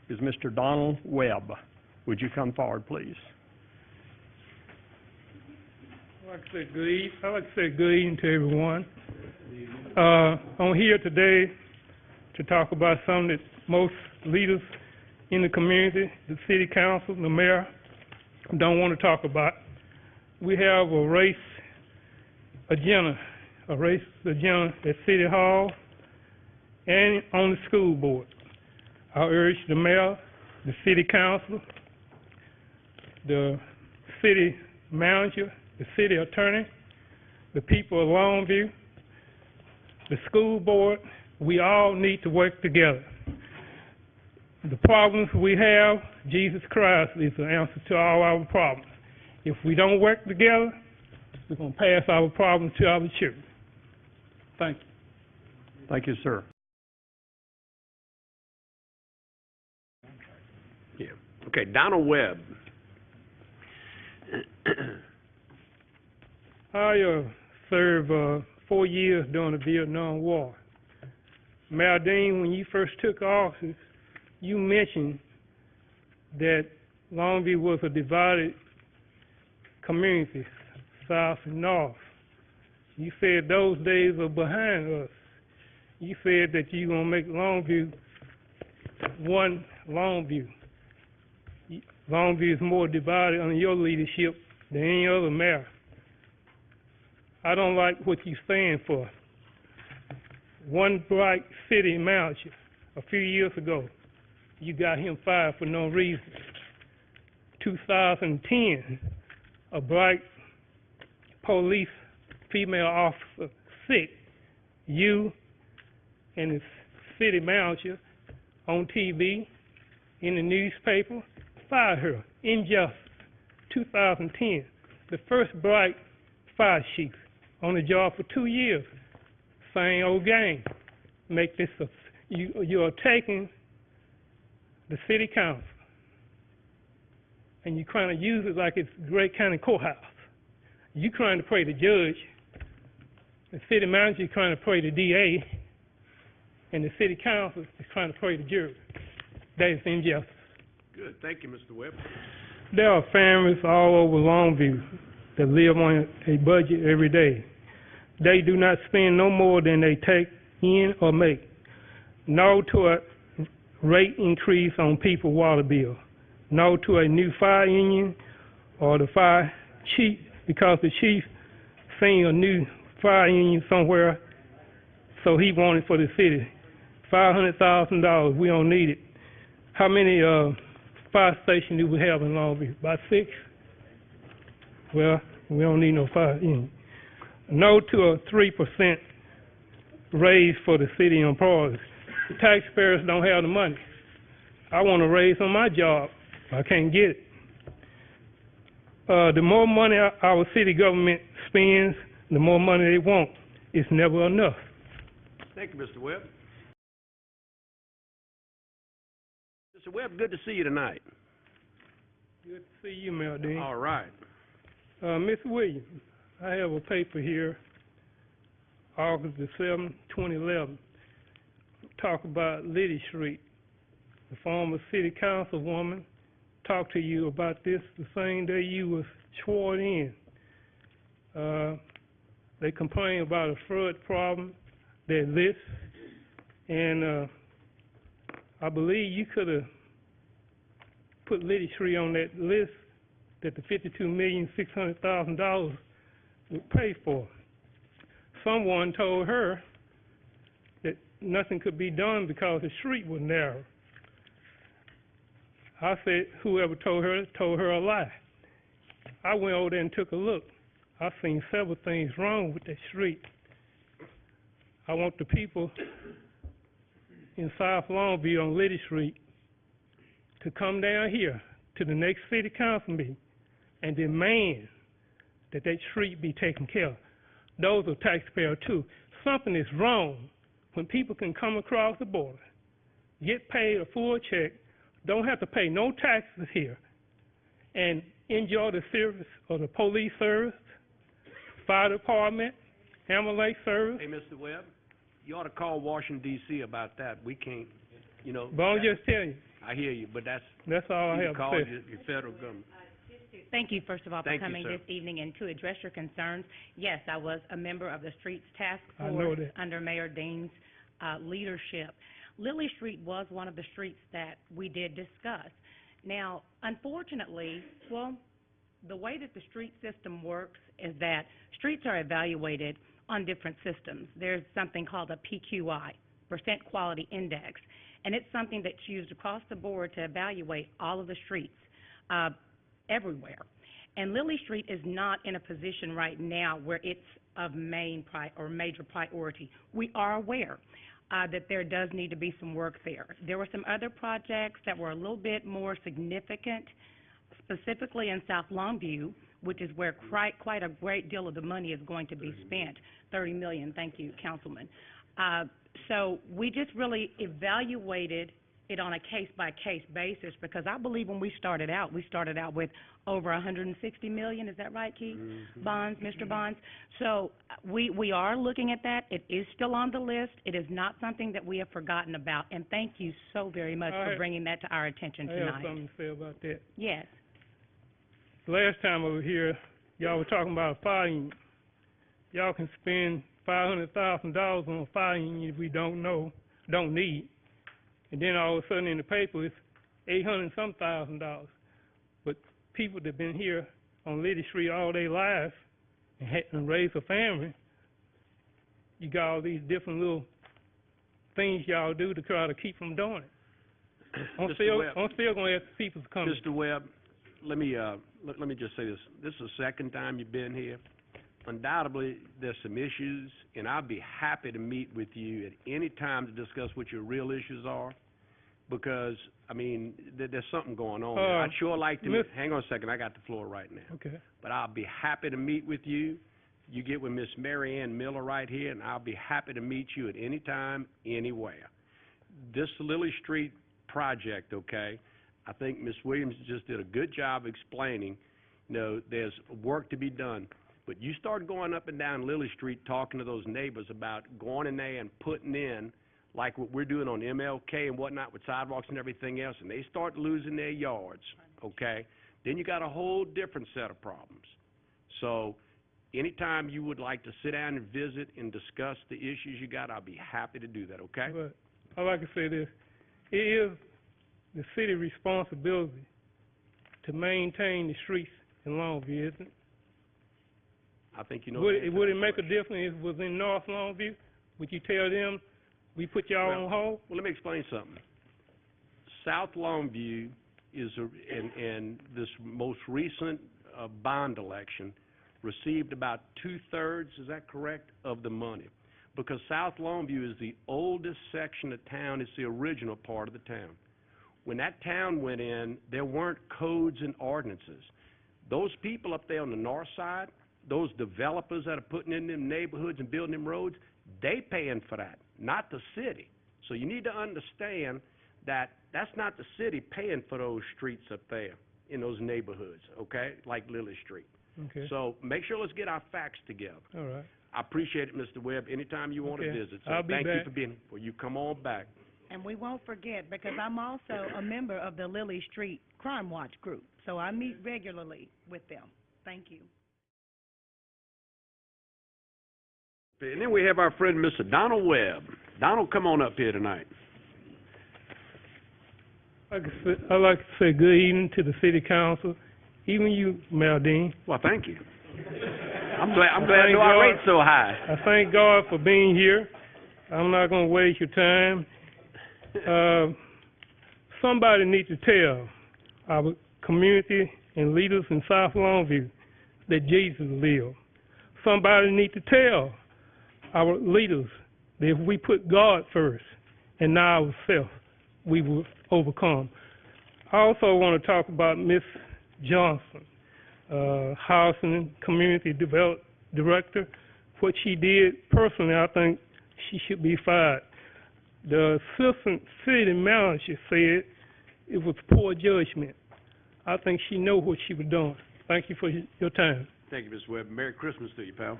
is Mr. Donnell Webb. Would you come forward, please? I'd like to say good evening to everyone. I'm here today to talk about something that most leaders in the community, the city council, the mayor, don't want to talk about. We have a race agenda at City Hall and on the school board. I urge the mayor, the city council, the city manager, the city attorney, the people of Longview, the school board, we all need to work together. The problems we have, Jesus Christ is the answer to all our problems. If we don't work together, we're going to pass our problems to our children. Thank you. Thank you, sir. Yeah. Okay, Donnell Webb. I served 4 years during the Vietnam War. Mayor Dean, when you first took office, you mentioned that Longview was a divided community, south and north. You said those days are behind us. You said that you're going to make Longview one Longview. Longview is more divided under your leadership than any other mayor. I don't like what you stand for. One bright city manager, a few years ago, you got him fired for no reason. 2010, a bright police female officer sick. You and the city manager on TV, in the newspaper, fired her. Injustice. 2010, the first bright fire chief on the job for 2 years. Same old game. Make this you are taking the city council and you're trying to use it like it's Great County Courthouse. You're trying to play the judge. The city manager is trying to play the DA, and the city council is trying to play the jury. That is injustice. Good. Thank you, Mr. Webb. There are families all over Longview that live on a budget every day. They do not spend no more than they take in or make. No to a rate increase on people's water bill. No to a new fire engine or the fire chief, because the chief seen a new fire engine somewhere, so he wanted for the city. $500,000, we don't need it. How many fire stations do we have in Longview? About 6? Well, we don't need no fire engine. No to a 3% raise for the city employees. The taxpayers don't have the money. I want a raise on my job. I can't get it. The more money our city government spends, the more money they want. It's never enough. Thank you, Mr. Webb. Mr. Webb, good to see you tonight. Good to see you, Mayor Dean. All right. Ms. Williams, I have a paper here, August the 7th, 2011. Talk about Liddy Street. The former city councilwoman talked to you about this the same day you was sworn in. They complained about a flood problem that exists, and I believe you could have put Liddy Street on that list that the $52,600,000 would pay for. Someone told her that nothing could be done because the street was narrow. I said whoever told her a lie. I went over there and took a look. I seen several things wrong with that street. I want the people in South Longview on Liddy Street to come down here to the next city council meeting and demand that street be taken care of. Those are taxpayers too. Something is wrong when people can come across the border, get paid a full check, don't have to pay no taxes here, and enjoy the service of the police service, fire department, ambulance service. Hey, Mr. Webb, you ought to call Washington, D.C. about that. We can't, you know. But I'm just telling you, I hear you, but that's, all I you have call to say. your federal government. Thank you, first of all, for Thank you, coming sir. this evening and to address your concerns. Yes, I was a member of the Streets Task I know Force that. under Mayor Dean's leadership. Lily Street was one of the streets that we did discuss. Now, unfortunately, well, the way that the street system works is that streets are evaluated on different systems. There's something called a PQI, Percent Quality Index, and it's something that's used across the board to evaluate all of the streets everywhere. And Lily Street is not in a position right now where it's of major priority. We are aware that there does need to be some work there. There were some other projects that were a little bit more significant, specifically in South Longview, which is where quite a great deal of the money is going to be spent, $30 million, thank you, Councilman. So we just really evaluated it on a case-by-case basis, because I believe when we started out with over $160 million, is that right, Keith? Mm-hmm. Bonds, Mr. Bonds? So we are looking at that. It is still on the list. It is not something that we have forgotten about, and thank you so very much for bringing that to our attention I have tonight. something to say about that. Yes. Last time over here, y'all were talking about a fire unit. Y'all can spend $500,000 on a fire unit we don't need. And then all of a sudden in the paper it's $800-some thousand. But people that been here on Liddy Street all their lives and raised a family, you got all these different little things y'all do to try to keep them doing it. I'm still going to ask the people to come. Mr. Webb, let me just say this. This is the second time you've been here. Undoubtedly, there's some issues, and I'll be happy to meet with you at any time to discuss what your real issues are, because, I mean, there's something going on there. I'd sure like to hang on a second, I got the floor right now. Okay. But I'll be happy to meet with you. You get with Miss Mary Ann Miller right here, and I'll be happy to meet you at any time, anywhere. This Lily Street project, okay, I think Ms. Williams just did a good job explaining, there's work to be done. But you start going up and down Lily Street talking to those neighbors about going in there and putting in, like what we're doing on MLK and whatnot with sidewalks and everything else, and they start losing their yards, okay, then you got a whole different set of problems. So anytime you would like to sit down and visit and discuss the issues you got, I'll be happy to do that, okay? But I like to say this. It is the city's responsibility to maintain the streets in Longview, isn't it? I think you know. Would it make a difference if it was in North Longview? Would you tell them we put y'all on hold? Well, let me explain something. South Longview is, and this most recent bond election received about 2/3, is that correct, of the money? Because South Longview is the oldest section of town. It's the original part of the town. When that town went in, there weren't codes and ordinances. Those people up there on the north side, those developers that are putting in them neighborhoods and building them roads, they paying for that, not the city. So you need to understand that that's not the city paying for those streets up there in those neighborhoods, okay, like Lily Street. Okay. So make sure let's get our facts together. All right. I appreciate it, Mr. Webb. Anytime you want to visit. So I'll be thank you back. for being here. Well, you come on back. And we won't forget, because I'm also a member of the Lily Street Crime Watch group, so I meet regularly with them. Thank you. And then we have our friend, Mr. Donnell Webb. Donald, come on up here tonight. I'd like to say good evening to the City Council, even you, Mayor Dean. Well, thank you. I'm glad our rate's so high. I thank God for being here. I'm not going to waste your time. Somebody needs to tell our community and leaders in South Longview that Jesus lives. Somebody needs to tell our leaders that if we put God first and not ourselves, we will overcome. I also want to talk about Miss Johnson, Housing and Community Development Director. What she did, personally, I think she should be fired. The assistant city manager said it was poor judgment. I think she knew what she was doing. Thank you for your time. Thank you, Mr. Webb. Merry Christmas to you, pal.